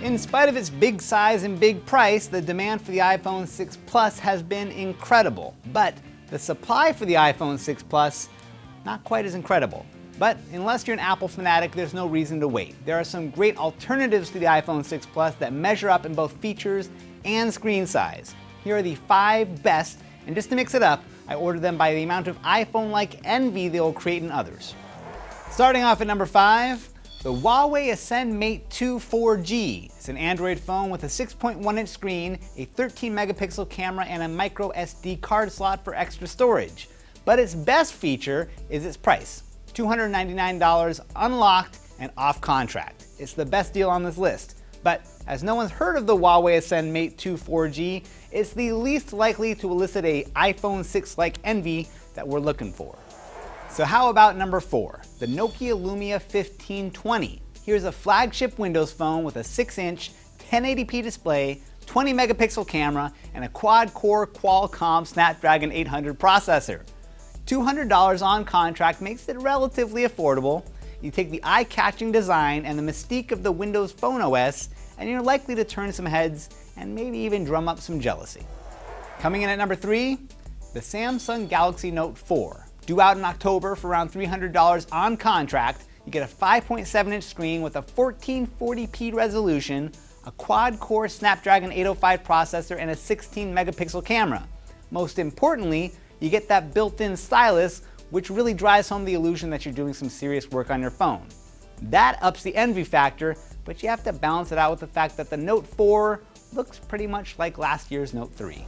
In spite of its big size and big price, the demand for the iPhone 6 Plus has been incredible. But the supply for the iPhone 6 Plus, not quite as incredible. But unless you're an Apple fanatic, there's no reason to wait. There are some great alternatives to the iPhone 6 Plus that measure up in both features and screen size. Here are the 5 best, and just to mix it up, I ordered them by the amount of iPhone-like envy they will create in others. Starting off at number 5, the Huawei Ascend Mate 2 4G. It's an Android phone with a 6.1-inch screen, a 13-megapixel camera, and a micro SD card slot for extra storage. But its best feature is its price, $299 unlocked and off contract. It's the best deal on this list. But as no one's heard of the Huawei Ascend Mate 2 4G, it's the least likely to elicit a iPhone 6-like envy that we're looking for. So how about number 4, the Nokia Lumia 1520. Here's a flagship Windows phone with a 6-inch 1080p display, 20-megapixel camera, and a quad-core Qualcomm Snapdragon 800 processor. $200 on contract makes it relatively affordable. You take the eye-catching design and the mystique of the Windows Phone OS, and you're likely to turn some heads and maybe even drum up some jealousy. Coming in at number 3, the Samsung Galaxy Note 4. Due out in October for around $300 on contract, you get a 5.7-inch screen with a 1440p resolution, a quad-core Snapdragon 805 processor, and a 16-megapixel camera. Most importantly, you get that built-in stylus, which really drives home the illusion that you're doing some serious work on your phone. That ups the envy factor, but you have to balance it out with the fact that the Note 4 looks pretty much like last year's Note 3.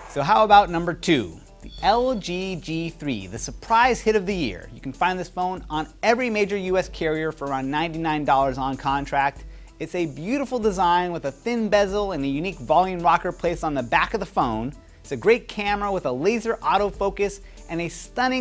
So how about number 2? The LG G3, the surprise hit of the year. You can find this phone on every major US carrier for around $99 on contract. It's a beautiful design with a thin bezel and a unique volume rocker placed on the back of the phone. It's a great camera with a laser autofocus and a stunning